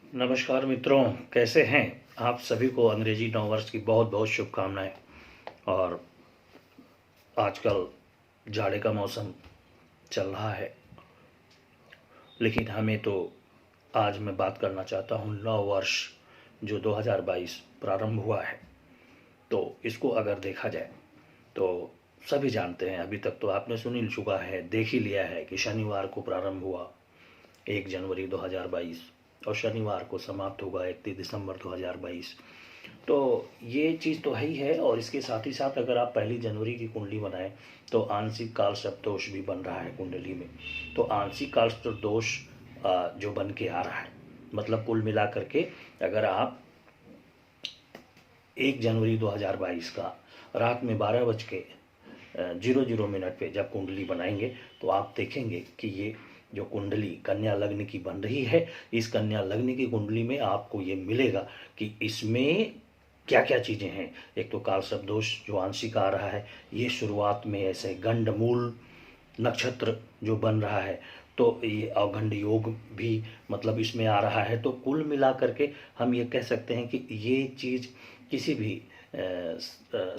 नमस्कार मित्रों, कैसे हैं आप सभी को अंग्रेजी नववर्ष की बहुत बहुत शुभकामनाएं। और आजकल जाड़े का मौसम चल रहा है, लेकिन हमें तो आज मैं बात करना चाहता हूँ नव वर्ष जो 2022 प्रारंभ हुआ है। तो इसको अगर देखा जाए तो सभी जानते हैं, अभी तक तो आपने सुन ही चुका है, देख ही लिया है कि शनिवार को प्रारंभ हुआ 1 जनवरी 2022 और शनिवार को समाप्त होगा 31 दिसंबर 2022। तो ये चीज़ तो है ही है। और इसके साथ ही साथ अगर आप 1 जनवरी की कुंडली बनाएं तो आंशिक काल सप्तदोष भी बन रहा है कुंडली में। तो आंशिक काल सप्तदोष जो बन के आ रहा है, मतलब कुल मिला करके अगर आप 1 जनवरी 2022 का रात में 12:00 पे जब कुंडली बनाएंगे तो आप देखेंगे कि ये जो कुंडली कन्या लग्न की बन रही है, इस कन्या लग्न की कुंडली में आपको ये मिलेगा कि इसमें क्या क्या चीज़ें हैं। एक तो काल सप्तदोष जो आंशिक आ रहा है, ये शुरुआत में ऐसे गंडमूल नक्षत्र जो बन रहा है, तो ये अवगंड योग भी मतलब इसमें आ रहा है। तो कुल मिला करके हम ये कह सकते हैं कि ये चीज़ किसी भी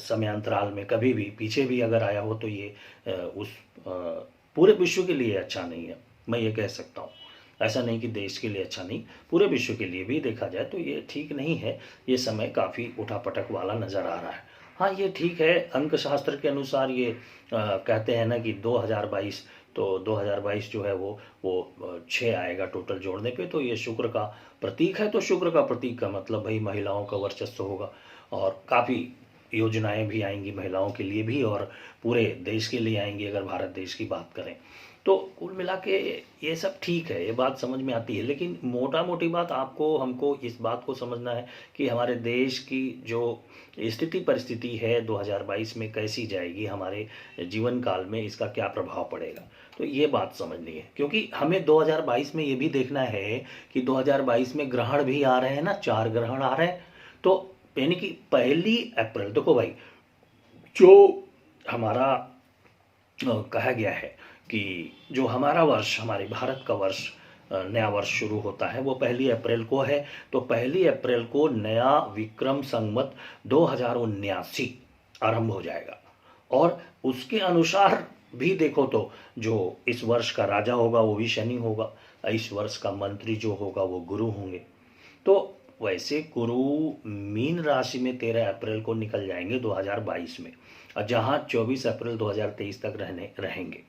समयांतराल में कभी भी पीछे भी अगर आया हो तो ये उस पूरे विश्व के लिए अच्छा नहीं है, मैं ये कह सकता हूँ। ऐसा नहीं कि देश के लिए अच्छा नहीं, पूरे विश्व के लिए भी देखा जाए तो ये ठीक नहीं है। ये समय काफ़ी उठापटक वाला नज़र आ रहा है। हाँ, ये ठीक है, अंक शास्त्र के अनुसार ये कहते हैं ना कि 2022, तो 2022 जो है वो 6 आएगा टोटल जोड़ने पे। तो ये शुक्र का प्रतीक है, तो शुक्र का प्रतीक का मतलब भाई महिलाओं का वर्चस्व होगा और काफ़ी योजनाएं भी आएंगी महिलाओं के लिए भी और पूरे देश के लिए आएंगी अगर भारत देश की बात करें तो। कुल मिला के ये सब ठीक है, ये बात समझ में आती है। लेकिन मोटा मोटी बात आपको हमको इस बात को समझना है कि हमारे देश की जो स्थिति परिस्थिति है 2022 में कैसी जाएगी, हमारे जीवन काल में इसका क्या प्रभाव पड़ेगा, तो ये बात समझनी है। क्योंकि हमें 2022 में ये भी देखना है कि 2022 में ग्रहण भी आ रहे हैं ना, 4 ग्रहण आ रहे हैं। तो यानी कि 1 अप्रैल, देखो भाई, जो हमारा कहा गया है कि जो हमारा वर्ष, हमारे भारत का वर्ष, नया वर्ष शुरू होता है वो 1 अप्रैल को है। तो 1 अप्रैल को नया विक्रम संवत 2079 आरंभ हो जाएगा। और उसके अनुसार भी देखो तो जो इस वर्ष का राजा होगा वो भी शनि होगा, इस वर्ष का मंत्री जो होगा वो गुरु होंगे। तो वैसे गुरु मीन राशि में 13 अप्रैल को निकल जाएंगे 2022 में, और जहां 24 अप्रैल 2023 तक रहेंगे।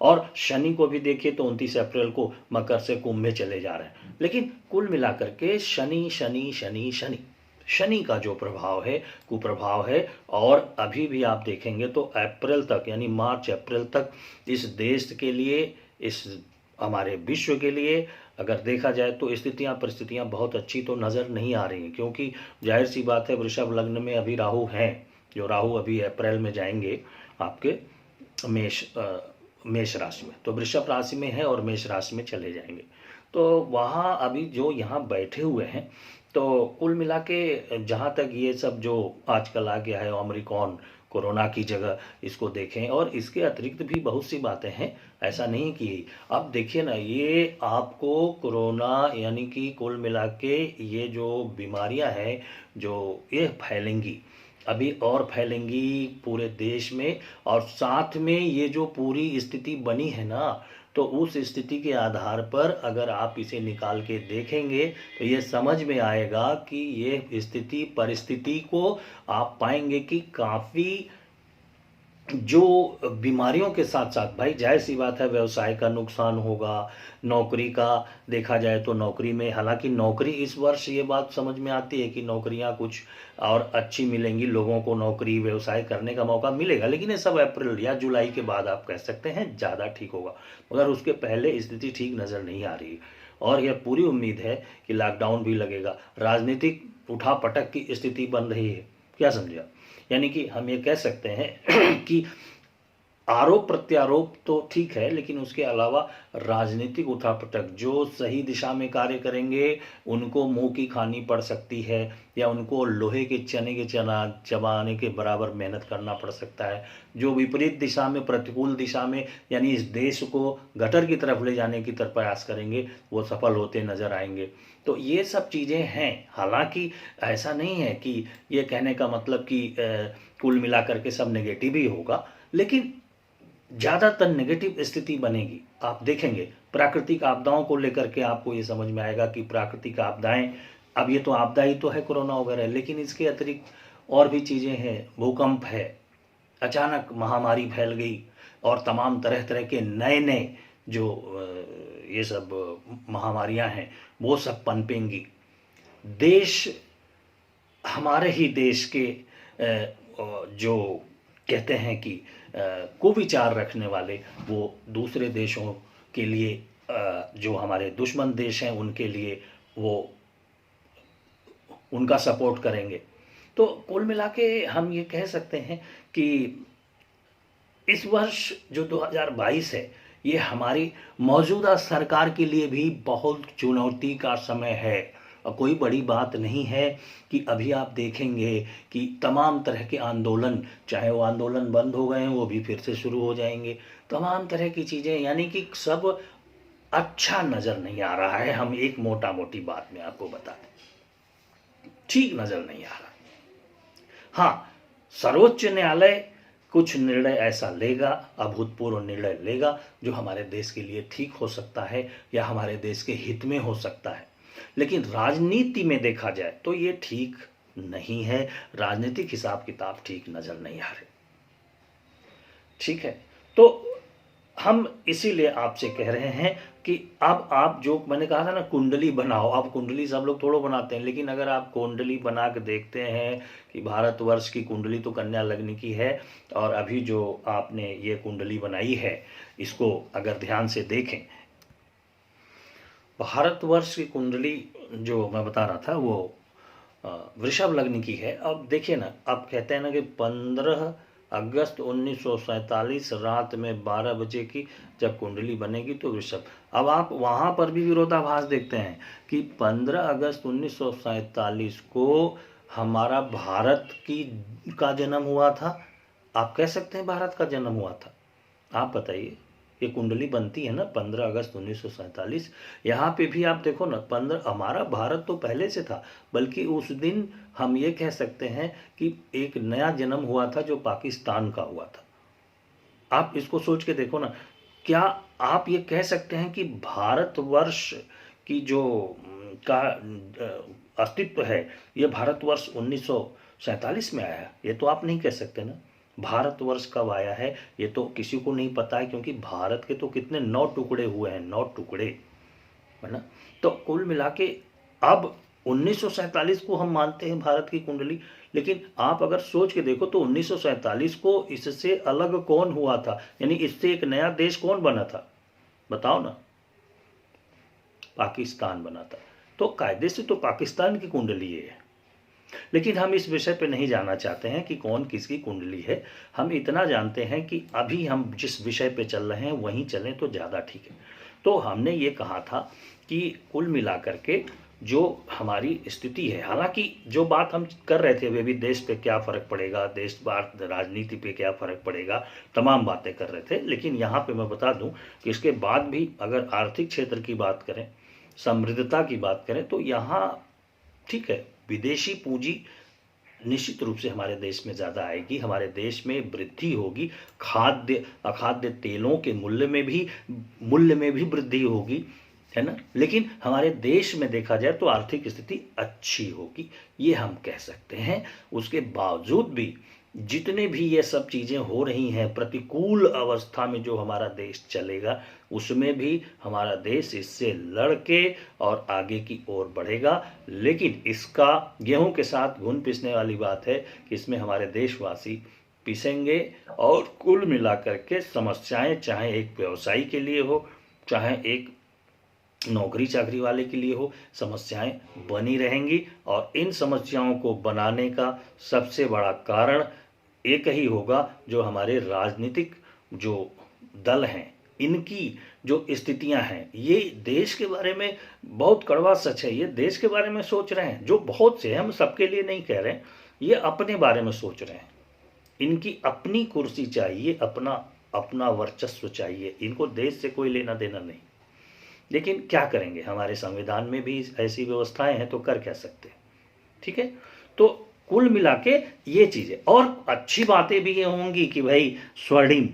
और शनि को भी देखिए तो 29 अप्रैल को मकर से कुंभ में चले जा रहे हैं। लेकिन कुल मिलाकर के शनि शनि शनि शनि शनि का जो प्रभाव है कुप्रभाव है। और अभी भी आप देखेंगे तो अप्रैल तक, यानी मार्च अप्रैल तक इस देश के लिए, इस हमारे विश्व के लिए अगर देखा जाए तो स्थितियां परिस्थितियां बहुत अच्छी तो नज़र नहीं आ रही हैं। क्योंकि जाहिर सी बात है, वृषभ लग्न में अभी राहु हैं, जो राहु अभी अप्रैल में जाएंगे आपके मेष राशि में, तो वृषभ राशि में है और मेष राशि में चले जाएंगे। तो वहाँ अभी जो यहाँ बैठे हुए हैं, तो कुल मिला के जहाँ तक ये सब जो आजकल आ गया है ओमिक्रॉन, कोरोना की जगह इसको देखें। और इसके अतिरिक्त भी बहुत सी बातें हैं, ऐसा नहीं कि अब देखिए ना, ये आपको कोरोना यानी कि कुल मिला के ये जो बीमारियां हैं जो ये फैलेंगी, अभी और फैलेंगी पूरे देश में। और साथ में ये जो पूरी स्थिति बनी है ना, तो उस स्थिति के आधार पर अगर आप इसे निकाल के देखेंगे तो ये समझ में आएगा कि ये स्थिति परिस्थिति को आप पाएंगे कि काफ़ी जो बीमारियों के साथ साथ भाई जाहिर सी बात है व्यवसाय का नुकसान होगा, नौकरी का देखा जाए तो नौकरी में, हालांकि नौकरी इस वर्ष ये बात समझ में आती है कि नौकरियां कुछ और अच्छी मिलेंगी, लोगों को नौकरी व्यवसाय करने का मौका मिलेगा। लेकिन ये सब अप्रैल या जुलाई के बाद आप कह सकते हैं ज़्यादा ठीक होगा, मगर उसके पहले स्थिति ठीक नज़र नहीं आ रही। और यह पूरी उम्मीद है कि लॉकडाउन भी लगेगा, राजनीतिक उठापटक की स्थिति बन रही है, क्या समझे आप? यानी कि हम ये कह सकते हैं कि आरोप प्रत्यारोप तो ठीक है, लेकिन उसके अलावा राजनीतिक उठापटक, जो सही दिशा में कार्य करेंगे उनको मुंह की खानी पड़ सकती है, या उनको लोहे के चने के चबाने के बराबर मेहनत करना पड़ सकता है। जो विपरीत दिशा में, प्रतिकूल दिशा में, यानी इस देश को गटर की तरफ ले जाने की तरफ प्रयास करेंगे, वो सफल होते नजर आएंगे। तो ये सब चीज़ें हैं। हालांकि ऐसा नहीं है कि ये कहने का मतलब कि कुल मिलाकर के सब नेगेटिव ही होगा, लेकिन ज़्यादातर नेगेटिव स्थिति बनेगी। आप देखेंगे प्राकृतिक आपदाओं को लेकर के आपको ये समझ में आएगा कि प्राकृतिक आपदाएं, अब ये तो आपदा ही तो है कोरोना वगैरह, लेकिन इसके अतिरिक्त और भी चीज़ें हैं। भूकंप है, अचानक महामारी फैल गई, और तमाम तरह तरह के नए नए जो ये सब महामारियां हैं वो सब पनपेंगी। देश, हमारे ही देश के जो कहते हैं कि कुविचार रखने वाले, वो दूसरे देशों के लिए, जो हमारे दुश्मन देश हैं उनके लिए वो उनका सपोर्ट करेंगे। तो कुल मिला के हम ये कह सकते हैं कि इस वर्ष जो 2022 है, ये हमारी मौजूदा सरकार के लिए भी बहुत चुनौती का समय है। और कोई बड़ी बात नहीं है कि अभी आप देखेंगे कि तमाम तरह के आंदोलन, चाहे वो आंदोलन बंद हो गए हैं वो भी फिर से शुरू हो जाएंगे, तमाम तरह की चीज़ें, यानी कि सब अच्छा नज़र नहीं आ रहा है। हम एक मोटा मोटी बात में आपको बता दें, ठीक नज़र नहीं आ रहा। हाँ, सर्वोच्च न्यायालय कुछ निर्णय ऐसा लेगा, अभूतपूर्व निर्णय लेगा, जो हमारे देश के लिए ठीक हो सकता है या हमारे देश के हित में हो सकता है। लेकिन राजनीति में देखा जाए तो ये ठीक नहीं है। राजनीतिक हिसाब किताब ठीक नजर नहीं आ रहे। ठीक है, तो हम इसीलिए आपसे कह रहे हैं कि अब आप, जो मैंने कहा था ना कुंडली बनाओ, अब कुंडली सब लोग थोड़ा बनाते हैं, लेकिन अगर आप कुंडली बना के देखते हैं कि भारतवर्ष की कुंडली तो कन्या लग्न की है, और अभी जो आपने ये कुंडली बनाई है इसको अगर ध्यान से देखें, भारतवर्ष की कुंडली जो मैं बता रहा था वो वृषभ लग्न की है। अब देखिए ना, अब कहते हैं ना कि 15 अगस्त 1947 रात में 12 बजे की जब कुंडली बनेगी तो वृषभ। अब आप वहाँ पर भी विरोधाभास देखते हैं कि 15 अगस्त 1947 को हमारा भारत का जन्म हुआ था। आप कह सकते हैं भारत का जन्म हुआ था? आप बताइए, ये कुंडली बनती है ना 15 अगस्त 1947। यहाँ पे भी आप देखो ना, 15, हमारा भारत तो पहले से था, बल्कि उस दिन हम ये कह सकते हैं कि एक नया जन्म हुआ था जो पाकिस्तान का हुआ था। आप इसको सोच के देखो ना, क्या आप ये कह सकते हैं कि भारतवर्ष की जो का अस्तित्व है, ये भारतवर्ष 1947 में आया? ये तो आप नहीं कह सकते ना। भारतवर्ष कब आया है ये तो किसी को नहीं पता है, क्योंकि भारत के तो कितने 9 टुकड़े हुए हैं, 9 टुकड़े, है ना। तो कुल मिला के अब 1947 को हम मानते हैं भारत की कुंडली, लेकिन आप अगर सोच के देखो तो 1947 को इससे अलग कौन हुआ था, यानी इससे एक नया देश कौन बना था, बताओ ना? पाकिस्तान बना था। तो कायदे से तो पाकिस्तान की कुंडली है। लेकिन हम इस विषय पे नहीं जाना चाहते हैं कि कौन किसकी कुंडली है। हम इतना जानते हैं कि अभी हम जिस विषय पे चल रहे हैं वहीं चलें तो ज़्यादा ठीक है। तो हमने ये कहा था कि कुल मिलाकर के जो हमारी स्थिति है, हालांकि जो बात हम कर रहे थे वे भी देश पे क्या फ़र्क पड़ेगा, देश राजनीति पे क्या फ़र्क पड़ेगा, तमाम बातें कर रहे थे। लेकिन यहाँ पे मैं बता दूँ कि इसके बाद भी अगर आर्थिक क्षेत्र की बात करें, समृद्धता की बात करें, तो यहाँ ठीक है, विदेशी पूंजी निश्चित रूप से हमारे देश में ज़्यादा आएगी, हमारे देश में वृद्धि होगी, खाद्य अखाद्य तेलों के मूल्य में भी वृद्धि होगी, है ना। लेकिन हमारे देश में देखा जाए तो आर्थिक स्थिति अच्छी होगी, ये हम कह सकते हैं। उसके बावजूद भी जितने भी ये सब चीज़ें हो रही हैं, प्रतिकूल अवस्था में जो हमारा देश चलेगा, उसमें भी हमारा देश इससे लड़ के और आगे की ओर बढ़ेगा। लेकिन इसका गेहूं के साथ घुन पिसने वाली बात है कि इसमें हमारे देशवासी पिसेंगे, और कुल मिलाकर के समस्याएं, चाहे एक व्यवसायी के लिए हो, चाहे एक नौकरी चाकरी वाले के लिए हो, समस्याएं बनी रहेंगी। और इन समस्याओं को बनाने का सबसे बड़ा कारण एक ही होगा, जो हमारे राजनीतिक जो दल हैं, इनकी जो स्थितियां हैं, ये देश के बारे में बहुत कड़वा सच है, ये देश के बारे में सोच रहे हैं। जो बहुत से, हम सबके लिए नहीं कह रहे हैं, ये अपने बारे में सोच रहे हैं। इनकी अपनी कुर्सी चाहिए, अपना अपना वर्चस्व चाहिए, इनको देश से कोई लेना देना नहीं। लेकिन क्या करेंगे, हमारे संविधान में भी ऐसी व्यवस्थाएं हैं, तो कर क्या सकते हैं। ठीक है, तो कुल मिला के ये चीजें, और अच्छी बातें भी ये होंगी कि भाई स्वर्णिम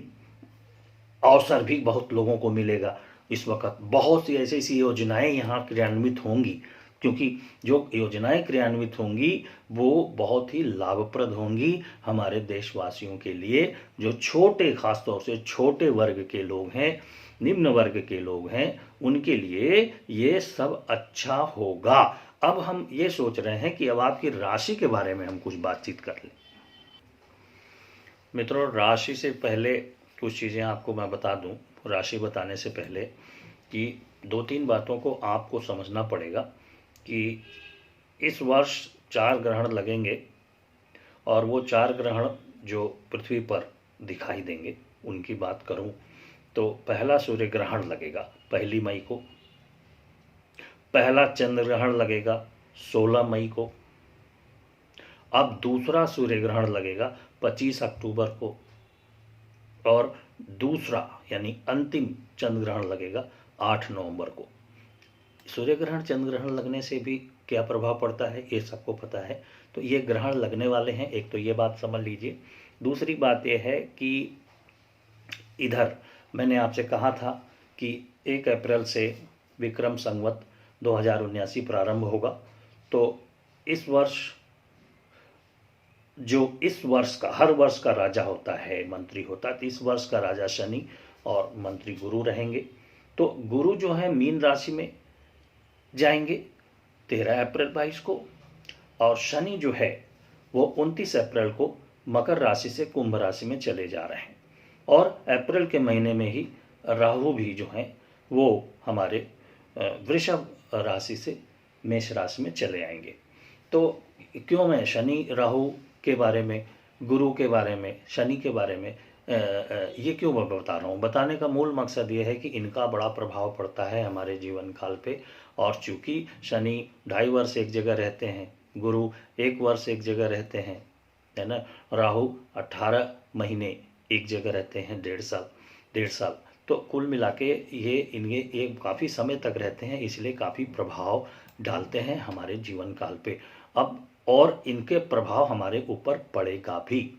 अवसर भी बहुत लोगों को मिलेगा। इस वक्त बहुत सी ऐसी ऐसी योजनाएं यहाँ क्रियान्वित होंगी, क्योंकि जो योजनाएं क्रियान्वित होंगी वो बहुत ही लाभप्रद होंगी हमारे देशवासियों के लिए, जो छोटे, खासतौर से छोटे वर्ग के लोग हैं, निम्न वर्ग के लोग हैं, उनके लिए ये सब अच्छा होगा। अब हम ये सोच रहे हैं कि अब आपकी राशि के बारे में हम कुछ बातचीत कर लें। मित्रों, राशि से पहले कुछ चीज़ें आपको मैं बता दूं। राशि बताने से पहले कि 2-3 बातों को आपको समझना पड़ेगा कि इस वर्ष 4 ग्रहण लगेंगे, और वो 4 ग्रहण जो पृथ्वी पर दिखाई देंगे उनकी बात करूं तो पहला सूर्य ग्रहण लगेगा 1 मई को, पहला चंद्र ग्रहण लगेगा 16 मई को, अब दूसरा सूर्य ग्रहण लगेगा 25 अक्टूबर को, और दूसरा यानी अंतिम चंद्र ग्रहण लगेगा 8 नवंबर को। सूर्य ग्रहण, चंद्र ग्रहण लगने से भी क्या प्रभाव पड़ता है ये सबको पता है। तो ये ग्रहण लगने वाले हैं, एक तो ये बात समझ लीजिए। दूसरी बात ये है कि इधर मैंने आपसे कहा था कि 1 अप्रैल से विक्रम संवत 2079 प्रारंभ होगा। तो इस वर्ष, जो इस वर्ष का, हर वर्ष का राजा होता है, मंत्री होता है, तो इस वर्ष का राजा शनि और मंत्री गुरु रहेंगे। तो गुरु जो है मीन राशि में जाएंगे 13 अप्रैल 22 को, और शनि जो है वो 29 अप्रैल को मकर राशि से कुंभ राशि में चले जा रहे हैं, और अप्रैल के महीने में ही राहु भी जो हैं वो हमारे वृषभ राशि से मेष राशि में चले आएंगे। तो क्यों मैं शनि राहु के बारे में, गुरु के बारे में, शनि के बारे में ये क्यों मैं बता रहा हूँ? बताने का मूल मकसद ये है कि इनका बड़ा प्रभाव पड़ता है हमारे जीवन काल पे, और चूँकि शनि 2.5 वर्ष एक जगह रहते हैं, गुरु 1 वर्ष एक जगह रहते हैं, है ना, राहु 18 महीने एक जगह रहते हैं, 1.5 साल। तो कुल मिला के ये काफ़ी समय तक रहते हैं, इसलिए काफ़ी प्रभाव डालते हैं हमारे जीवन काल पे। अब और इनके प्रभाव हमारे ऊपर पड़ेगा भी,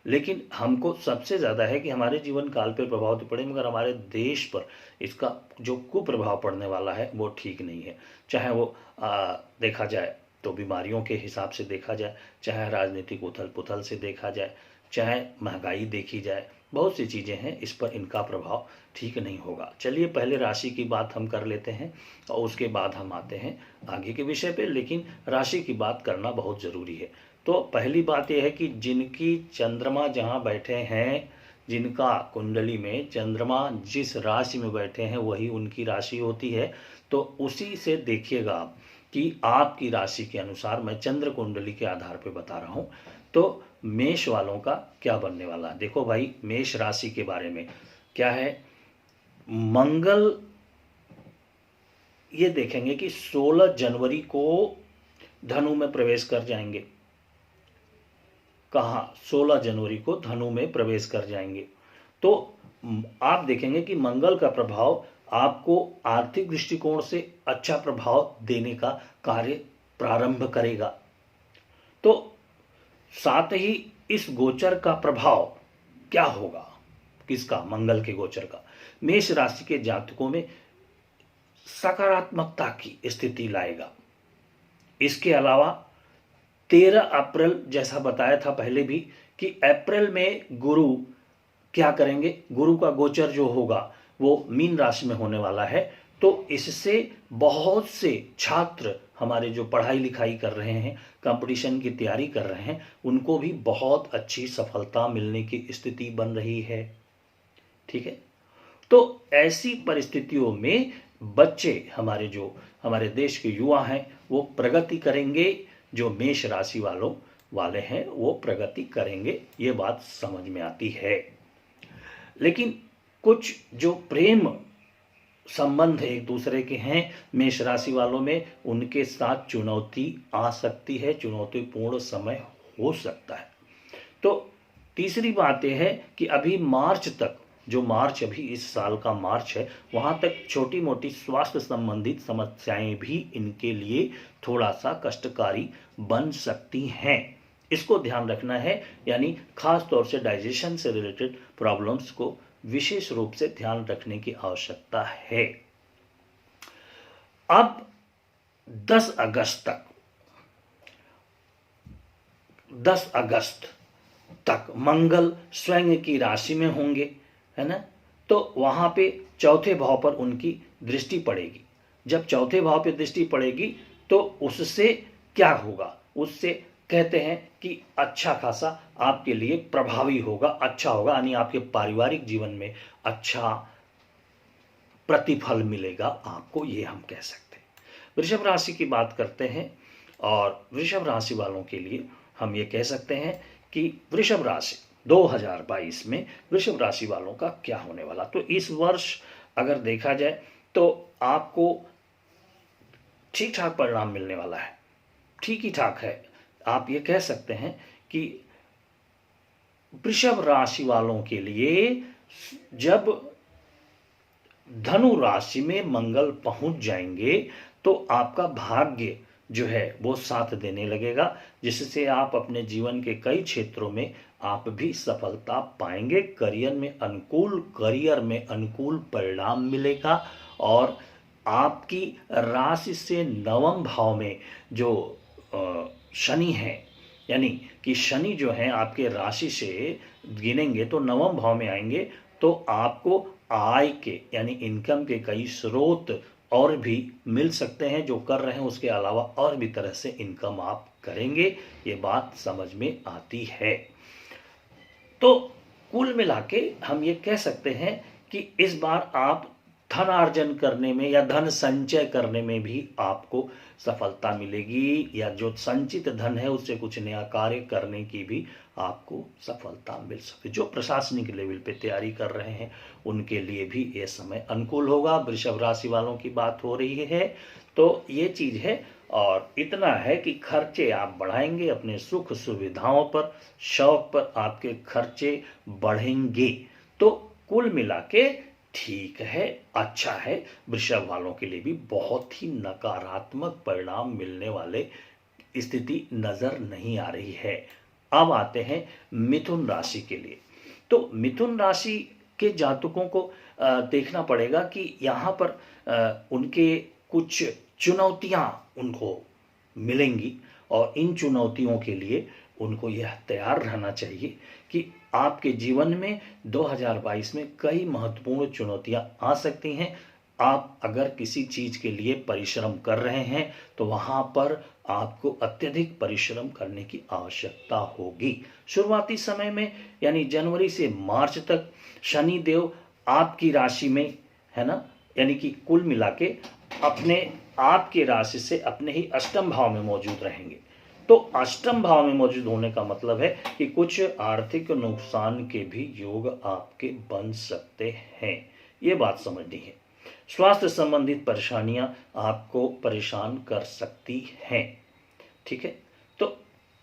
लेकिन हमको सबसे ज़्यादा है कि हमारे जीवन काल पे प्रभाव तो पड़े, मगर हमारे देश पर इसका जो कुप्रभाव पड़ने वाला है वो ठीक नहीं है। चाहे वो देखा जाए तो बीमारियों के हिसाब से देखा जाए, चाहे राजनीतिक उथल पुथल से देखा जाए, चाहे महंगाई देखी जाए, बहुत सी चीज़ें हैं, इस पर इनका प्रभाव ठीक नहीं होगा। चलिए पहले राशि की बात हम कर लेते हैं, और उसके बाद हम आते हैं आगे के विषय पे, लेकिन राशि की बात करना बहुत ज़रूरी है। तो पहली बात यह है कि जिनकी चंद्रमा जहाँ बैठे हैं, जिनका कुंडली में चंद्रमा जिस राशि में बैठे हैं वही उनकी राशि होती है। तो उसी से देखिएगा आप कि आपकी राशि के अनुसार, मैं चंद्र कुंडली के आधार पर बता रहा हूँ, तो मेष वालों का क्या बनने वाला है। देखो भाई, मेष राशि के बारे में क्या है, मंगल ये देखेंगे कि 16 जनवरी को धनु में प्रवेश कर जाएंगे। कहाँ? 16 जनवरी को धनु में प्रवेश कर जाएंगे। तो आप देखेंगे कि मंगल का प्रभाव आपको आर्थिक दृष्टिकोण से अच्छा प्रभाव देने का कार्य प्रारंभ करेगा। तो साथ ही इस गोचर का प्रभाव क्या होगा, किसका? मंगल के गोचर का मेष राशि के जातकों में सकारात्मकता की स्थिति लाएगा। इसके अलावा 13 अप्रैल, जैसा बताया था पहले भी, कि अप्रैल में गुरु क्या करेंगे, गुरु का गोचर जो होगा वो मीन राशि में होने वाला है। तो इससे बहुत से छात्र हमारे जो पढ़ाई लिखाई कर रहे हैं, कंपटीशन की तैयारी कर रहे हैं, उनको भी बहुत अच्छी सफलता मिलने की स्थिति बन रही है। ठीक है, तो ऐसी परिस्थितियों में बच्चे, हमारे देश के युवा हैं, वो प्रगति करेंगे। जो मेष राशि वाले हैं वो प्रगति करेंगे, ये बात समझ में आती है। लेकिन कुछ जो प्रेम संबंध एक दूसरे के हैं मेष राशि वालों में, उनके साथ चुनौती आ सकती है, चुनौतीपूर्ण समय हो सकता है। तो तीसरी बात यह है कि अभी मार्च तक, जो मार्च अभी इस साल का मार्च है, वहाँ तक छोटी मोटी स्वास्थ्य संबंधित समस्याएं भी इनके लिए थोड़ा सा कष्टकारी बन सकती हैं। इसको ध्यान रखना है, यानी खास तौर से डाइजेशन से रिलेटेड प्रॉब्लम्स को विशेष रूप से ध्यान रखने की आवश्यकता है। अब 10 अगस्त तक मंगल स्वयं की राशि में होंगे, है ना। तो वहां पे चौथे भाव पर उनकी दृष्टि पड़ेगी। जब चौथे भाव पे दृष्टि पड़ेगी तो उससे क्या होगा, उससे कहते हैं कि अच्छा खासा आपके लिए प्रभावी होगा, अच्छा होगा, यानी आपके पारिवारिक जीवन में अच्छा प्रतिफल मिलेगा आपको, ये हम कह सकते हैं। वृषभ राशि की बात करते हैं, और वृषभ राशि वालों के लिए हम ये कह सकते हैं कि वृषभ राशि 2022 में वृषभ राशि वालों का क्या होने वाला। तो इस वर्ष अगर देखा जाए तो आपको ठीक ठाक परिणाम मिलने वाला है, ठीक ही ठाक है। आप ये कह सकते हैं कि वृषभ राशि वालों के लिए जब धनु राशि में मंगल पहुंच जाएंगे तो आपका भाग्य जो है वो साथ देने लगेगा, जिससे आप अपने जीवन के कई क्षेत्रों में आप भी सफलता पाएंगे। करियर में अनुकूल परिणाम मिलेगा, और आपकी राशि से नवम भाव में जो शनि है, यानी कि शनि जो है आपके राशि से गिनेंगे तो नवम भाव में आएंगे, तो आपको आय के यानी इनकम के कई स्रोत और भी मिल सकते हैं। जो कर रहे हैं उसके अलावा और भी तरह से इनकम आप करेंगे, ये बात समझ में आती है। तो कुल मिला के हम ये कह सकते हैं कि इस बार आप धनार्जन करने में या धन संचय करने में भी आपको सफलता मिलेगी, या जो संचित धन है उससे कुछ नया कार्य करने की भी आपको सफलता मिल सकती है। जो प्रशासनिक लेवल पे तैयारी कर रहे हैं उनके लिए भी ये समय अनुकूल होगा। वृषभ राशि वालों की बात हो रही है तो ये चीज है, और इतना है कि खर्चे आप बढ़ाएंगे अपने सुख सुविधाओं पर, शौक पर आपके खर्चे बढ़ेंगे। तो कुल मिला के ठीक है, अच्छा है। वृषभ वालों के लिए भी बहुत ही नकारात्मक परिणाम मिलने वाले स्थिति नजर नहीं आ रही है। अब आते हैं मिथुन राशि के लिए। तो मिथुन राशि के जातकों को देखना पड़ेगा कि यहाँ पर उनके कुछ चुनौतियाँ उनको मिलेंगी, और इन चुनौतियों के लिए उनको यह तैयार रहना चाहिए कि आपके जीवन में 2022 में कई महत्वपूर्ण चुनौतियां आ सकती हैं। आप अगर किसी चीज के लिए परिश्रम कर रहे हैं तो वहां पर आपको अत्यधिक परिश्रम करने की आवश्यकता होगी। शुरुआती समय में यानी जनवरी से मार्च तक शनि देव आपकी राशि में, है ना, यानी कि कुल मिला के अपने आपकी राशि से अपने ही अष्टम भाव में मौजूद रहेंगे। तो अष्टम भाव में मौजूद होने का मतलब है कि कुछ आर्थिक नुकसान के भी योग आपके बन सकते हैं, ये बात समझनी है। स्वास्थ्य संबंधित परेशानियां आपको परेशान कर सकती हैं, ठीक है। तो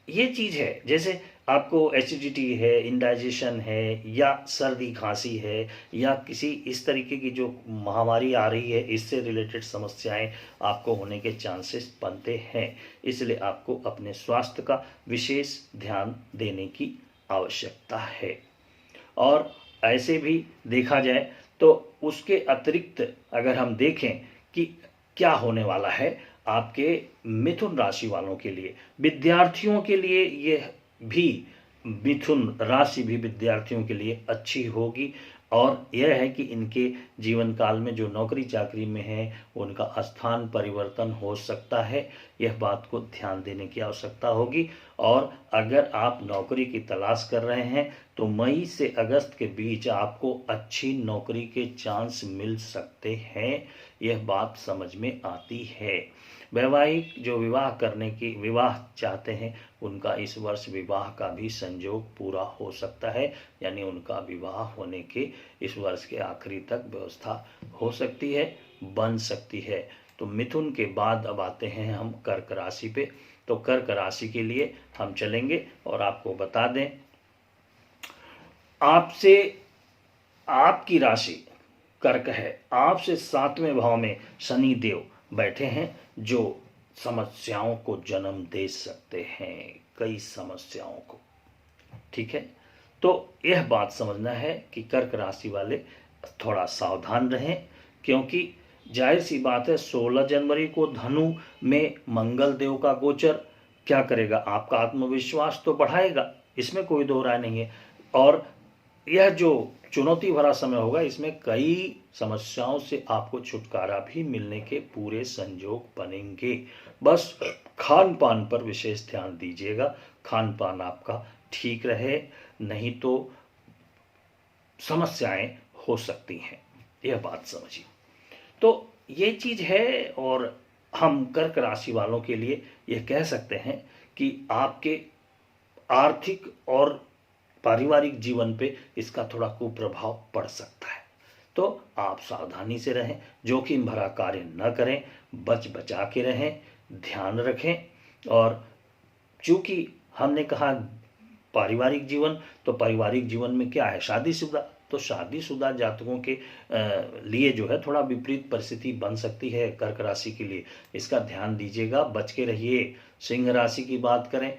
ये चीज है, जैसे आपको एसिडिटी है, इंडाइजेशन है, या सर्दी खांसी है, या किसी इस तरीके की जो महामारी आ रही है इससे रिलेटेड समस्याएं आपको होने के चांसेस बनते हैं। इसलिए आपको अपने स्वास्थ्य का विशेष ध्यान देने की आवश्यकता है। और ऐसे भी देखा जाए तो उसके अतिरिक्त अगर हम देखें कि क्या होने वाला है आपके मिथुन राशि वालों के लिए, विद्यार्थियों के लिए यह भी, मिथुन राशि भी विद्यार्थियों के लिए अच्छी होगी। और यह है कि इनके जीवन काल में जो नौकरी चाकरी में है उनका स्थान परिवर्तन हो सकता है, यह बात को ध्यान देने की आवश्यकता होगी। और अगर आप नौकरी की तलाश कर रहे हैं तो मई से अगस्त के बीच आपको अच्छी नौकरी के चांस मिल सकते हैं, यह बात समझ में आती है। वैवाहिक जो विवाह चाहते हैं उनका इस वर्ष विवाह का भी संयोग पूरा हो सकता है, यानी उनका विवाह होने के इस वर्ष के आखिरी तक व्यवस्था हो सकती है, बन सकती है। तो मिथुन के बाद अब आते हैं हम कर्क राशि पे। तो कर्क राशि के लिए हम चलेंगे और आपको बता दें, आपसे आपकी राशि कर्क है, आपसे 7वें भाव में शनि देव बैठे हैं जो समस्याओं को जन्म दे सकते हैं, कई समस्याओं को। ठीक है, तो यह बात समझना है कि कर्क राशि वाले थोड़ा सावधान रहें, क्योंकि जाहिर सी बात है 16 जनवरी को धनु में मंगल देव का गोचर क्या करेगा, आपका आत्मविश्वास तो बढ़ाएगा, इसमें कोई दो राय नहीं है। और यह जो चुनौती भरा समय होगा, इसमें कई समस्याओं से आपको छुटकारा भी मिलने के पूरे संयोग बनेंगे। बस खान पान पर विशेष ध्यान दीजिएगा, खान पान आपका ठीक रहे, नहीं तो समस्याएं हो सकती हैं, यह बात समझिए। तो ये चीज है। और हम कर्क राशि वालों के लिए यह कह सकते हैं कि आपके आर्थिक और पारिवारिक जीवन पे इसका थोड़ा कुप्रभाव पड़ सकता है, तो आप सावधानी से रहें, जोखिम भरा कार्य न करें, बच बचा के रहें, ध्यान रखें। और चूंकि हमने कहा पारिवारिक जीवन, तो पारिवारिक जीवन में क्या है, शादीशुदा, तो शादीशुदा जातकों के लिए जो है थोड़ा विपरीत परिस्थिति बन सकती है कर्क राशि के लिए, इसका ध्यान दीजिएगा, बच के रहिए। सिंह राशि की बात करें,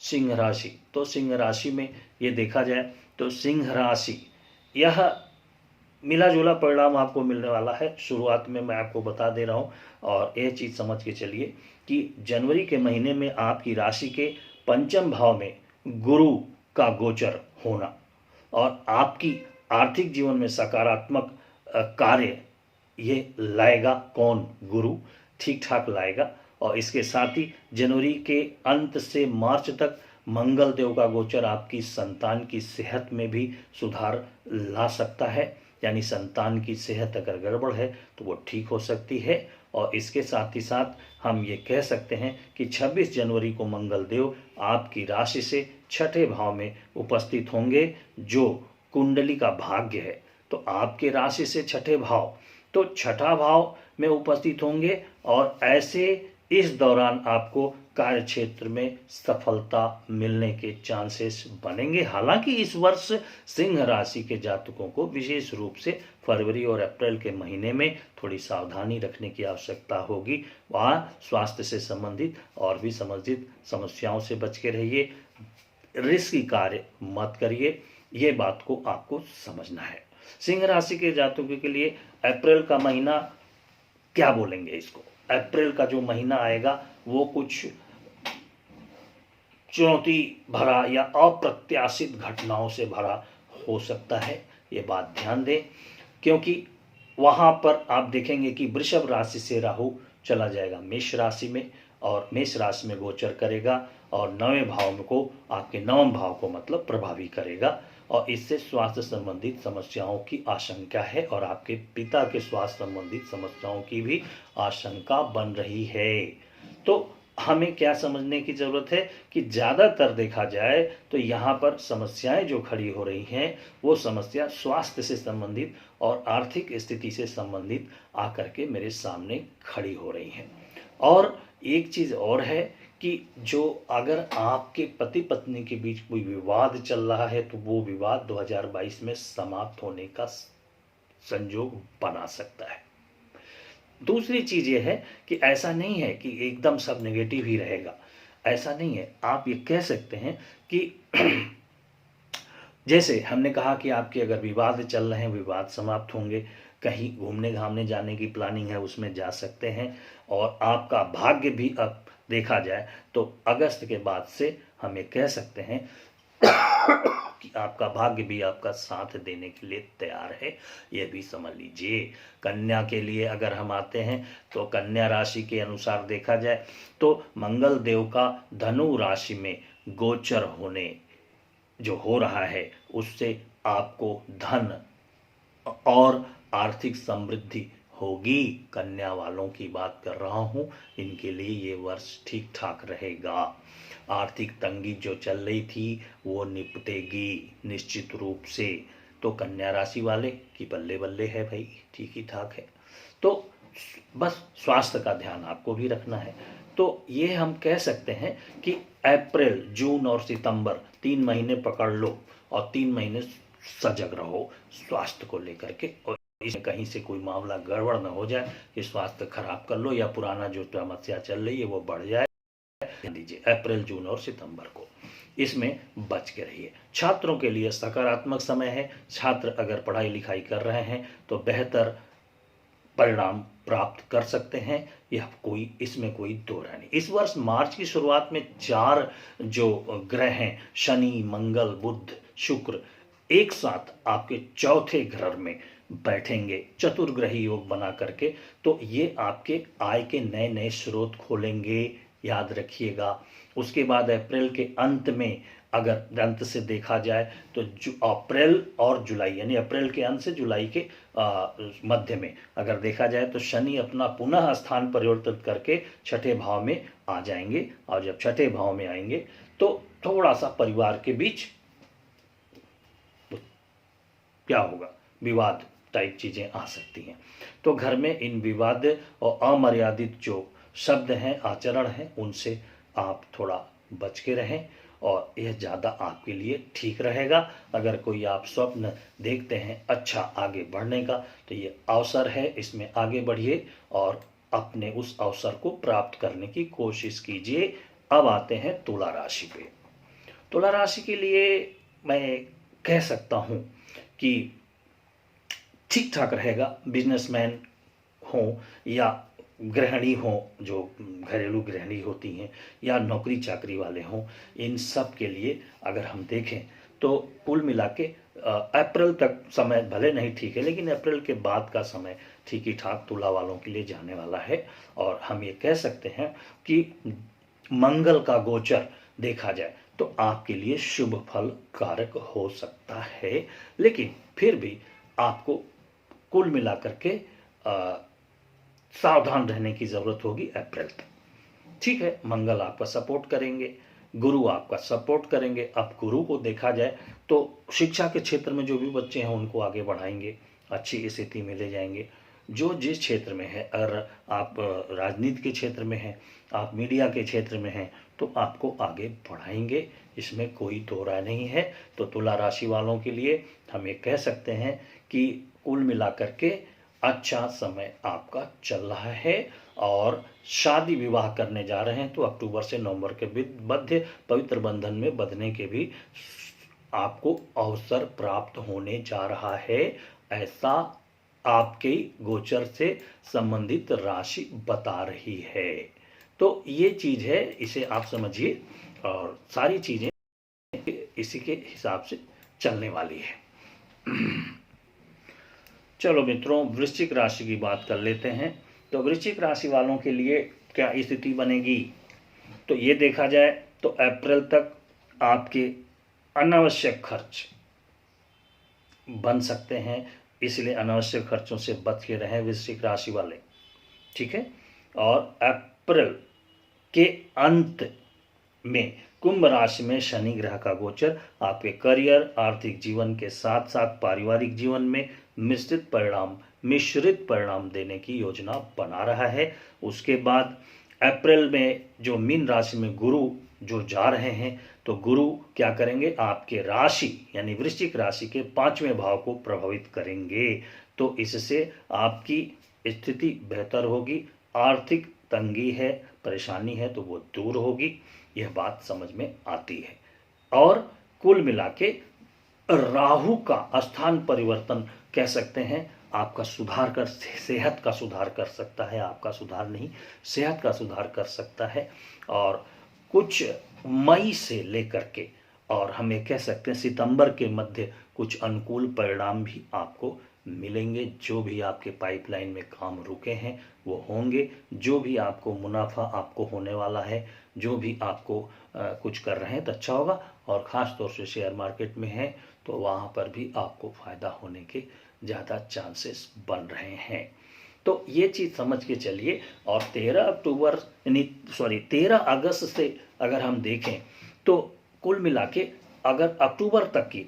सिंह राशि, तो सिंह राशि में ये देखा जाए तो सिंह राशि यह मिला जुला परिणाम आपको मिलने वाला है। शुरुआत में मैं आपको बता दे रहा हूँ, और यह चीज़ समझ के चलिए कि जनवरी के महीने में आपकी राशि के 5वें भाव में गुरु का गोचर होना और आपकी आर्थिक जीवन में सकारात्मक कार्य ये लाएगा, कौन, गुरु ठीक ठाक लाएगा। और इसके साथ ही जनवरी के अंत से मार्च तक मंगल देव का गोचर आपकी संतान की सेहत में भी सुधार ला सकता है, यानी संतान की सेहत अगर गड़बड़ है तो वो ठीक हो सकती है। और इसके साथ ही साथ हम ये कह सकते हैं कि 26 जनवरी को मंगल देव आपकी राशि से 6ठे भाव में उपस्थित होंगे, जो कुंडली का भाग्य है। तो आपके राशि से 6ठे भाव, तो 6ठा भाव में उपस्थित होंगे, और ऐसे इस दौरान आपको कार्य क्षेत्र में सफलता मिलने के चांसेस बनेंगे। हालांकि इस वर्ष सिंह राशि के जातकों को विशेष रूप से फरवरी और अप्रैल के महीने में थोड़ी सावधानी रखने की आवश्यकता होगी, वहाँ स्वास्थ्य से संबंधित और भी संबंधित समस्याओं से बच के रहिए, रिस्की कार्य मत करिए, ये बात को आपको समझना है। सिंह राशि के जातकों के लिए अप्रैल का महीना क्या बोलेंगे इसको, अप्रैल का जो महीना आएगा वो कुछ चुनौती भरा या अप्रत्याशित घटनाओं से भरा हो सकता है, ये बात ध्यान दें, क्योंकि वहाँ पर आप देखेंगे कि वृषभ राशि से राहु चला जाएगा मेष राशि में, और मेष राशि में गोचर करेगा, और 9वें भाव को, आपके 9वें भाव को मतलब प्रभावी करेगा, और इससे स्वास्थ्य संबंधित समस्याओं की आशंका है, और आपके पिता के स्वास्थ्य संबंधित समस्याओं की भी आशंका बन रही है। तो हमें क्या समझने की ज़रूरत है कि ज़्यादातर देखा जाए तो यहाँ पर समस्याएं जो खड़ी हो रही हैं वो समस्या स्वास्थ्य से संबंधित और आर्थिक स्थिति से संबंधित आकर के मेरे सामने खड़ी हो रही हैं। और एक चीज़ और है कि जो अगर आपके पति पत्नी के बीच कोई विवाद चल रहा है तो वो विवाद 2022 में समाप्त होने का संयोग बना सकता है। दूसरी चीज़ ये है कि ऐसा नहीं है कि एकदम सब नेगेटिव ही रहेगा, ऐसा नहीं है। आप ये कह सकते हैं कि जैसे हमने कहा कि आपके अगर विवाद चल रहे हैं, विवाद समाप्त होंगे, कहीं घूमने घामने जाने की प्लानिंग है उसमें जा सकते हैं, और आपका भाग्य भी अब देखा जाए तो अगस्त के बाद से हम ये कह सकते हैं कि आपका भाग्य भी आपका साथ देने के लिए तैयार है, ये भी समझ लीजिए। कन्या के लिए अगर हम आते हैं तो कन्या राशि के अनुसार देखा जाए तो मंगल देव का धनु राशि में गोचर होने जो हो रहा है उससे आपको धन और आर्थिक समृद्धि होगी। कन्या वालों की बात कर रहा हूँ, इनके लिए ये वर्ष ठीक ठाक रहेगा। आर्थिक तंगी जो चल रही थी वो निपटेगी निश्चित रूप से। तो कन्या राशि वाले की बल्ले बल्ले है भाई, ठीक ही ठाक है। तो बस स्वास्थ्य का ध्यान आपको भी रखना है। तो ये हम कह सकते हैं कि अप्रैल, जून और सितंबर 3 महीने पकड़ लो और 3 महीने सजग रहो स्वास्थ्य को लेकर के, और इसमें कहीं से कोई मामला गड़बड़ न हो जाए कि स्वास्थ्य खराब कर लो या पुराना जो समस्या चल रही है वो बढ़ जाए। ध्यान दीजिए अप्रैल, जून और सितंबर को इसमें बच के रहिए। छात्रों के लिए सकारात्मक समय है। छात्र अगर पढ़ाई लिखाई कर रहे हैं तो बेहतर परिणाम प्राप्त कर सकते हैं, यह कोई इसमें कोई दो राय नहीं। इस वर्ष मार्च की शुरुआत में 4 जो ग्रह हैं, शनि, मंगल, बुध, शुक्र, एक साथ आपके चौथे घर में बैठेंगे चतुर्ग्रही योग बना करके। तो ये आपके आय के नए नए स्रोत खोलेंगे, याद रखिएगा। उसके बाद अप्रैल के अंत में, अगर अंत से देखा जाए तो अप्रैल और जुलाई, यानी अप्रैल के अंत से जुलाई के मध्य में अगर देखा जाए तो शनि अपना पुनः स्थान परिवर्तित करके छठे भाव में आ जाएंगे। और जब छठे भाव में आएंगे तो थोड़ा सा परिवार के बीच क्या होगा, विवाद टाइप चीजें आ सकती हैं। तो घर में इन विवाद और अमर्यादित जो शब्द हैं, आचरण हैं, उनसे आप थोड़ा बच के रहें और यह ज़्यादा आपके लिए ठीक रहेगा। अगर कोई आप स्वप्न देखते हैं अच्छा आगे बढ़ने का, तो ये अवसर है, इसमें आगे बढ़िए और अपने उस अवसर को प्राप्त करने की कोशिश कीजिए। अब आते हैं तुला राशि पे। तुला राशि के लिए मैं कह सकता हूँ कि ठीक ठाक रहेगा। बिजनेसमैन हो या गृहिणी हो, जो घरेलू गृहिणी होती हैं, या नौकरी चाकरी वाले हों, इन सब के लिए अगर हम देखें तो कुल मिला के अप्रैल तक समय भले नहीं ठीक है, लेकिन अप्रैल के बाद का समय ठीक ही ठाक तुला वालों के लिए जाने वाला है। और हम ये कह सकते हैं कि मंगल का गोचर देखा जाए तो आपके लिए शुभ फल कारक हो सकता है, लेकिन फिर भी आपको कुल मिलाकर के सावधान रहने की जरूरत होगी अप्रैल तक। ठीक है, मंगल आपका सपोर्ट करेंगे, गुरु आपका सपोर्ट करेंगे। अब गुरु को देखा जाए तो शिक्षा के क्षेत्र में जो भी बच्चे हैं उनको आगे बढ़ाएंगे, अच्छी स्थिति में ले जाएंगे। जो जिस क्षेत्र में है, अगर आप राजनीति के क्षेत्र में हैं, आप मीडिया के क्षेत्र में हैं, तो आपको आगे बढ़ाएंगे, इसमें कोई दो राय नहीं है। तो तुला राशि वालों के लिए हम ये कह सकते हैं कि कुल मिलाकर के अच्छा समय आपका चल रहा है। और शादी विवाह करने जा रहे हैं तो अक्टूबर से नवंबर के मध्य पवित्र बंधन में बंधने के भी आपको अवसर प्राप्त होने जा रहा है, ऐसा आपके गोचर से संबंधित राशि बता रही है। तो ये चीज है, इसे आप समझिए और सारी चीजें इसी के हिसाब से चलने वाली है। चलो मित्रों, वृश्चिक राशि की बात कर लेते हैं। तो वृश्चिक राशि वालों के लिए क्या स्थिति बनेगी, तो ये देखा जाए तो अप्रैल तक आपके अनावश्यक खर्च बन सकते हैं, इसलिए अनावश्यक खर्चों से बच के रहें वृश्चिक राशि वाले। ठीक है, और अप्रैल के अंत में कुंभ राशि में शनि ग्रह का गोचर आपके करियर, आर्थिक जीवन के साथ साथ पारिवारिक जीवन में मिश्रित परिणाम देने की योजना बना रहा है। उसके बाद अप्रैल में जो मीन राशि में गुरु जो जा रहे हैं, तो गुरु क्या करेंगे, आपके राशि यानी वृश्चिक राशि के 5वें भाव को प्रभावित करेंगे। तो इससे आपकी स्थिति बेहतर होगी, आर्थिक तंगी है, परेशानी है तो वो दूर होगी, यह बात समझ में आती है। और कुल मिला के राहु का स्थान परिवर्तन कह सकते हैं आपका सुधार कर, सेहत का सुधार कर सकता है, आपका सुधार नहीं, सेहत का सुधार कर सकता है। और कुछ मई से लेकर के और हम ये कह सकते हैं सितंबर के मध्य कुछ अनुकूल परिणाम भी आपको मिलेंगे। जो भी आपके पाइपलाइन में काम रुके हैं वो होंगे। जो भी आपको मुनाफा आपको होने वाला है, जो भी आपको कुछ कर रहे हैं तो अच्छा होगा। और ख़ास तौर से शेयर मार्केट में है तो वहाँ पर भी आपको फ़ायदा होने के ज़्यादा चांसेस बन रहे हैं। तो ये चीज़ समझ के चलिए। और 13 अगस्त से अगर हम देखें तो कुल मिला के अगर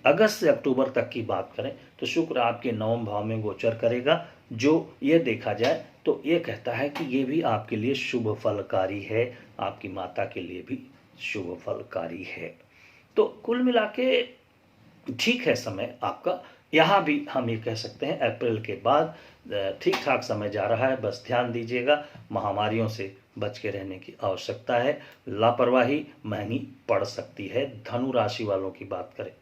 अगस्त से अक्टूबर तक की बात करें तो शुक्र आपके नवम भाव में गोचर करेगा, जो ये देखा जाए तो ये कहता है कि ये भी आपके लिए शुभ फलकारी है, आपकी माता के लिए भी शुभ फलकारी है। तो कुल मिला के ठीक है समय आपका। यहाँ भी हम ये कह सकते हैं अप्रैल के बाद ठीक ठाक समय जा रहा है। बस ध्यान दीजिएगा, महामारियों से बच के रहने की आवश्यकता है। लापरवाही महंगी पड़ सकती है। धनु राशि वालों की बात करें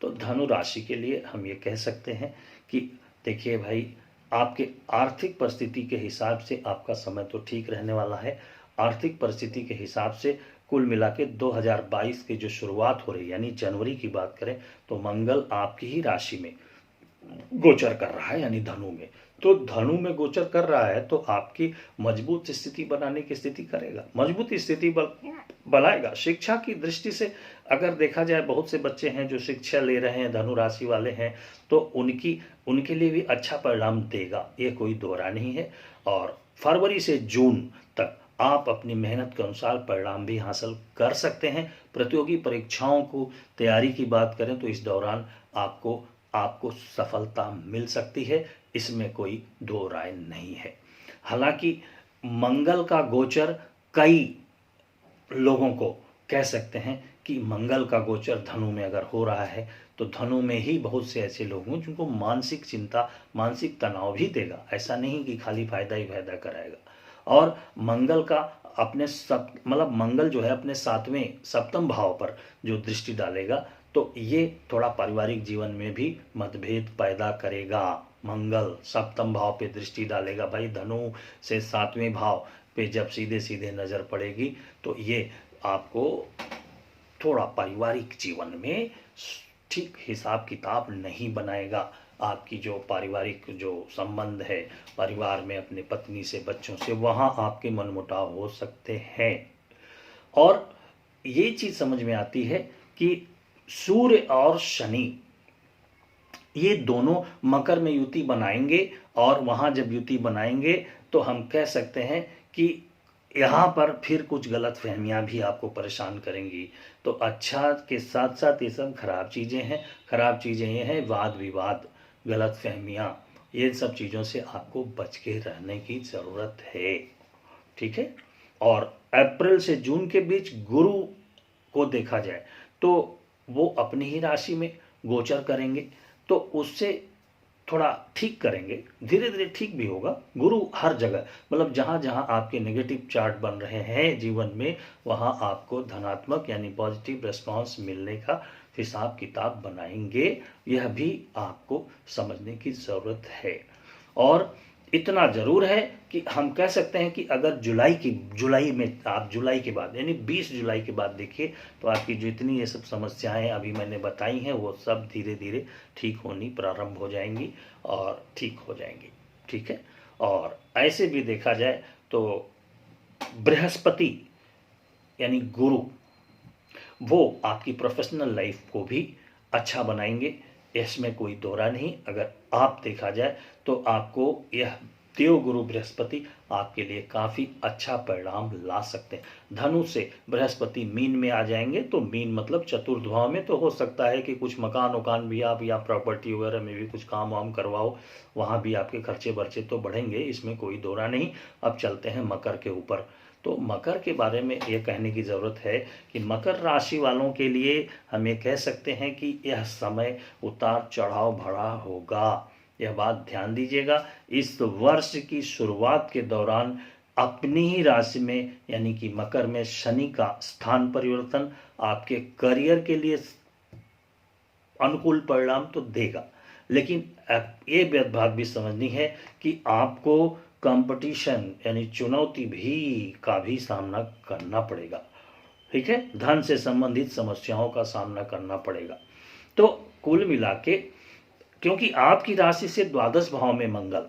तो धनु राशि के लिए हम ये कह सकते हैं कि देखिए भाई, आपके आर्थिक परिस्थिति के हिसाब से आपका समय तो ठीक रहने वाला है। आर्थिक परिस्थिति के हिसाब से कुल मिला के 2022 की जो शुरुआत हो रही है, यानी जनवरी की बात करें तो मंगल आपकी ही राशि में गोचर कर रहा है, यानी धनु में। तो धनु में गोचर कर रहा है तो आपकी मजबूत स्थिति बनाने की स्थिति करेगा, मजबूत स्थिति बनाएगा। शिक्षा की दृष्टि से अगर देखा जाए, बहुत से बच्चे हैं जो शिक्षा ले रहे हैं, धनु राशि वाले हैं, तो उनके लिए भी अच्छा परिणाम देगा, ये कोई दोहरा नहीं है। और फरवरी से जून तक आप अपनी मेहनत के अनुसार परिणाम भी हासिल कर सकते हैं। प्रतियोगी परीक्षाओं को तैयारी की बात करें तो इस दौरान आपको सफलता मिल सकती है, इसमें कोई दो राय नहीं है। हालांकि मंगल का गोचर कई लोगों को कह सकते हैं कि मंगल का गोचर धनु में अगर हो रहा है तो धनु में ही बहुत से ऐसे लोग हैं जिनको मानसिक चिंता, मानसिक तनाव भी देगा। ऐसा नहीं कि खाली फायदा ही फायदा कराएगा। और मंगल का मंगल जो है अपने 7वें सप्तम भाव पर जो दृष्टि डालेगा तो ये थोड़ा पारिवारिक जीवन में भी मतभेद पैदा करेगा। मंगल सप्तम भाव पे दृष्टि डालेगा भाई, धनु से 7वें भाव पे जब सीधे सीधे नज़र पड़ेगी तो ये आपको थोड़ा पारिवारिक जीवन में ठीक हिसाब किताब नहीं बनाएगा। आपकी जो पारिवारिक जो संबंध है परिवार में अपने पत्नी से, बच्चों से, वहाँ आपके मनमुटाव हो सकते हैं। और ये चीज़ समझ में आती है कि सूर्य और शनि ये दोनों मकर में युति बनाएंगे, और वहाँ जब युति बनाएंगे तो हम कह सकते हैं कि यहाँ पर फिर कुछ गलत फहमियाँ भी आपको परेशान करेंगी। तो अच्छा के साथ साथ ये सब खराब चीज़ें हैं। खराब चीज़ें ये हैं वाद विवाद, गलत फहमियाँ, ये सब चीज़ों से आपको बच के रहने की ज़रूरत है। ठीक है। और अप्रैल से जून के बीच गुरु को देखा जाए तो वो अपनी ही राशि में गोचर करेंगे, तो उससे थोड़ा ठीक करेंगे, धीरे धीरे ठीक भी होगा। गुरु हर जगह, मतलब जहाँ जहाँ आपके नेगेटिव चार्ट बन रहे हैं जीवन में, वहाँ आपको धनात्मक यानी पॉजिटिव रिस्पांस मिलने का हिसाब किताब बनाएंगे। यह भी आपको समझने की ज़रूरत है। और इतना ज़रूर है कि हम कह सकते हैं कि अगर जुलाई में आप जुलाई के बाद यानी 20 जुलाई के बाद देखिए तो आपकी जितनी ये सब समस्याएं अभी मैंने बताई हैं वो सब धीरे धीरे ठीक होनी प्रारंभ हो जाएंगी और ठीक हो जाएंगी। ठीक है। और ऐसे भी देखा जाए तो बृहस्पति यानी गुरु वो आपकी प्रोफेशनल लाइफ को भी अच्छा बनाएंगे, इसमें कोई दोहरा नहीं। अगर आप देखा जाए तो आपको यह देव गुरु बृहस्पति आपके लिए काफ़ी अच्छा परिणाम ला सकते हैं। धनु से बृहस्पति मीन में आ जाएंगे तो मीन मतलब चतुर्थ भाव में, तो हो सकता है कि कुछ मकान भी आप या प्रॉपर्टी वगैरह में भी कुछ काम वाम करवाओ, वहाँ भी आपके खर्चे बर्चे तो बढ़ेंगे, इसमें कोई दोहरा नहीं। अब चलते हैं मकर के ऊपर। तो मकर के बारे में ये कहने की ज़रूरत है कि मकर राशि वालों के लिए हम ये कह सकते हैं कि यह समय उतार चढ़ाव भरा होगा। यह बात ध्यान दीजिएगा। इस वर्ष की शुरुआत के दौरान अपनी ही राशि में यानी कि मकर में शनि का स्थान परिवर्तन आपके करियर के लिए अनुकूल परिणाम तो देगा, लेकिन ये बात भी समझनी है कि आपको कंपटीशन यानी चुनौती का भी सामना करना पड़ेगा। ठीक है। धन से संबंधित समस्याओं का सामना करना पड़ेगा। तो कुल मिला के क्योंकि आपकी राशि से द्वादश भाव में मंगल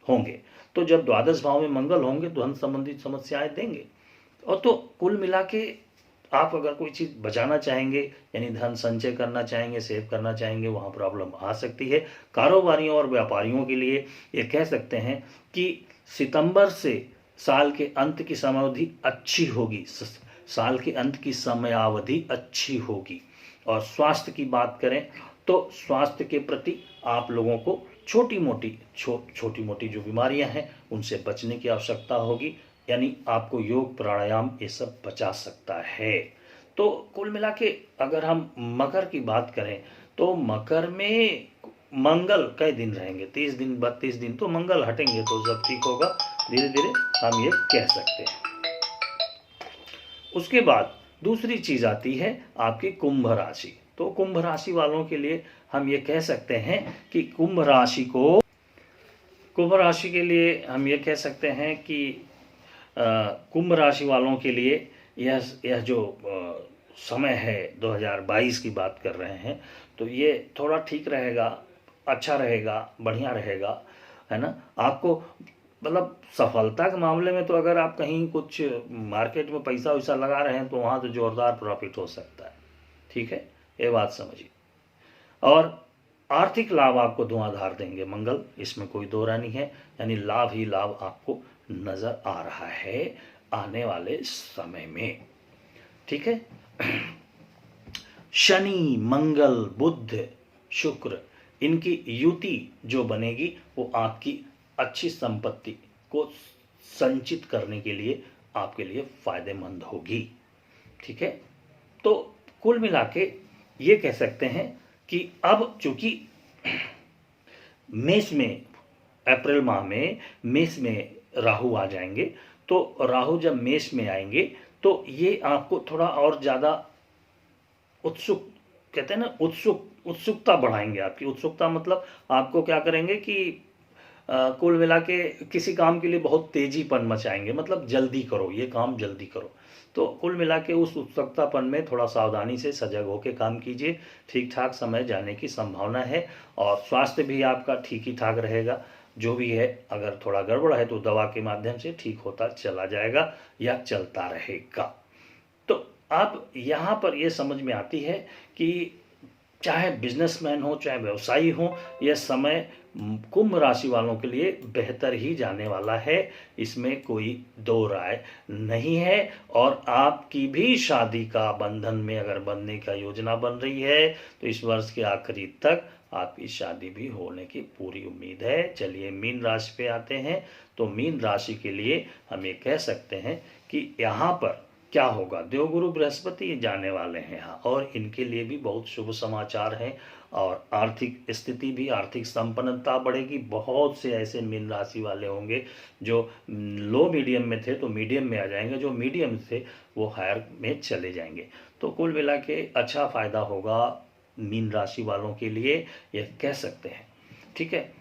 होंगे, तो जब द्वादश भाव में मंगल होंगे तो धन संबंधित समस्याएं देंगे। और तो कुल मिला के आप अगर कोई चीज़ बचाना चाहेंगे, यानी धन संचय करना चाहेंगे, सेव करना चाहेंगे, वहाँ प्रॉब्लम आ सकती है। कारोबारियों और व्यापारियों के लिए ये कह सकते हैं कि सितंबर से साल के अंत की समयावधि अच्छी होगी, साल के अंत की समयावधि अच्छी होगी। और स्वास्थ्य की बात करें तो स्वास्थ्य के प्रति आप लोगों को छोटी मोटी जो बीमारियां हैं उनसे बचने की आवश्यकता होगी, यानी आपको योग प्राणायाम ये सब बचा सकता है। तो कुल मिला के अगर हम मकर की बात करें तो मकर में मंगल कई दिन रहेंगे, 30 दिन 32 दिन तो मंगल हटेंगे तो सब ठीक होगा, धीरे धीरे हम ये कह सकते हैं। उसके बाद दूसरी चीज आती है आपकी कुंभ राशि। तो कुंभ राशि वालों के लिए हम ये कह सकते हैं कि कुंभ राशि के लिए हम ये कह सकते हैं कि कुंभ राशि वालों के लिए यह जो समय है 2022 की बात कर रहे हैं, तो ये थोड़ा ठीक रहेगा, अच्छा रहेगा, बढ़िया रहेगा, है ना। आपको मतलब सफलता के मामले में तो अगर आप कहीं कुछ मार्केट में पैसा वैसा लगा रहे हैं तो वहाँ तो जोरदार प्रॉफिट हो सकता है, ठीक है, ये बात समझिए। और आर्थिक लाभ आपको धुआंधार देंगे मंगल, इसमें कोई दो राय नहीं है, यानी लाभ ही लाभ आपको नजर आ रहा है आने वाले समय में, ठीक है। शनि, मंगल, बुध, शुक्र, इनकी युति जो बनेगी वो आपकी अच्छी संपत्ति को संचित करने के लिए आपके लिए फायदेमंद होगी, ठीक है। तो कुल मिला के ये कह सकते हैं कि अब चूंकि मेष में अप्रैल माह में मेष में राहु आ जाएंगे, तो राहु जब मेष में आएंगे तो ये आपको थोड़ा और ज़्यादा उत्सुक, कहते हैं ना, उत्सुकता बढ़ाएंगे। आपकी उत्सुकता मतलब आपको क्या करेंगे कि कुल मिला के किसी काम के लिए बहुत तेजीपन मचाएंगे, मतलब जल्दी करो, ये काम जल्दी करो। तो कुल मिला के उस उत्सुकतापन में थोड़ा सावधानी से सजग होकर काम कीजिए, ठीक ठाक समय जाने की संभावना है। और स्वास्थ्य भी आपका ठीक ही ठाक रहेगा, जो भी है अगर थोड़ा गड़बड़ है तो दवा के माध्यम से ठीक होता चला जाएगा या चलता रहेगा। तो आप यहाँ पर ये समझ में आती है कि चाहे बिजनेसमैन हो चाहे व्यवसायी हो, यह समय कुंभ राशि वालों के लिए बेहतर ही जाने वाला है, इसमें कोई दो राय नहीं है। और आपकी भी शादी का बंधन में अगर बनने का योजना बन रही है तो इस वर्ष के आखिरी तक आपकी शादी भी होने की पूरी उम्मीद है। चलिए मीन राशि पे आते हैं। तो मीन राशि के लिए हम ये कह सकते हैं कि यहाँ पर क्या होगा, देवगुरु बृहस्पति जाने वाले हैं यहाँ, और इनके लिए भी बहुत शुभ समाचार हैं। और आर्थिक स्थिति भी, आर्थिक संपन्नता बढ़ेगी। बहुत से ऐसे मीन राशि वाले होंगे जो लो मीडियम में थे तो मीडियम में आ जाएंगे, जो मीडियम थे वो हायर में चले जाएंगे। तो कुल मिला के अच्छा फायदा होगा मीन राशि वालों के लिए, यह कह सकते हैं, ठीक है।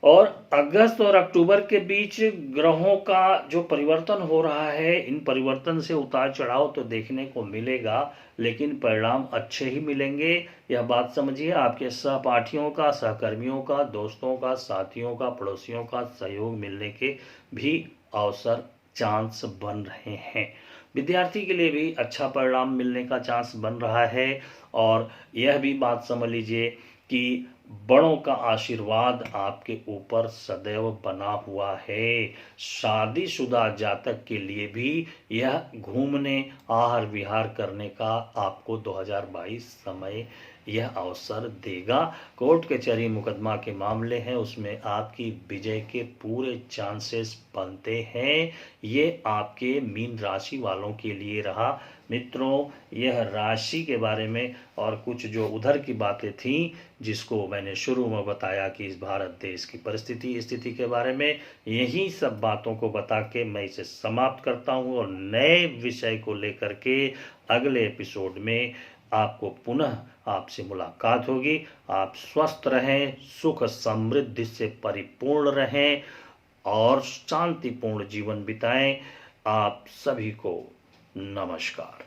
और अगस्त और अक्टूबर के बीच ग्रहों का जो परिवर्तन हो रहा है, इन परिवर्तन से उतार चढ़ाव तो देखने को मिलेगा, लेकिन परिणाम अच्छे ही मिलेंगे। यह बात समझिए, आपके सहपाठियों का, सहकर्मियों का, दोस्तों का, साथियों का, पड़ोसियों का सहयोग मिलने के भी अवसर, चांस बन रहे हैं। विद्यार्थी के लिए भी अच्छा परिणाम मिलने का चांस बन रहा है। और यह भी बात समझ लीजिए कि बड़ों का आशीर्वाद आपके ऊपर सदैव बना हुआ है। शादीशुदा जातक के लिए भी यह घूमने, आहार विहार करने का आपको 2022 समय यह अवसर देगा। कोर्ट कचहरी मुकदमा के मामले हैं, उसमें आपकी विजय के पूरे चांसेस बनते हैं। ये आपके मीन राशि वालों के लिए रहा। मित्रों, यह राशि के बारे में और कुछ जो उधर की बातें थीं, जिसको मैंने शुरू में बताया कि इस भारत देश की स्थिति के बारे में, यही सब बातों को बता के मैं इसे समाप्त करता हूँ और नए विषय को लेकर के अगले एपिसोड में आपको पुनः आपसे मुलाकात होगी। आप स्वस्थ रहें, सुख समृद्धि से परिपूर्ण रहें और शांतिपूर्ण जीवन बिताएं। आप सभी को नमस्कार।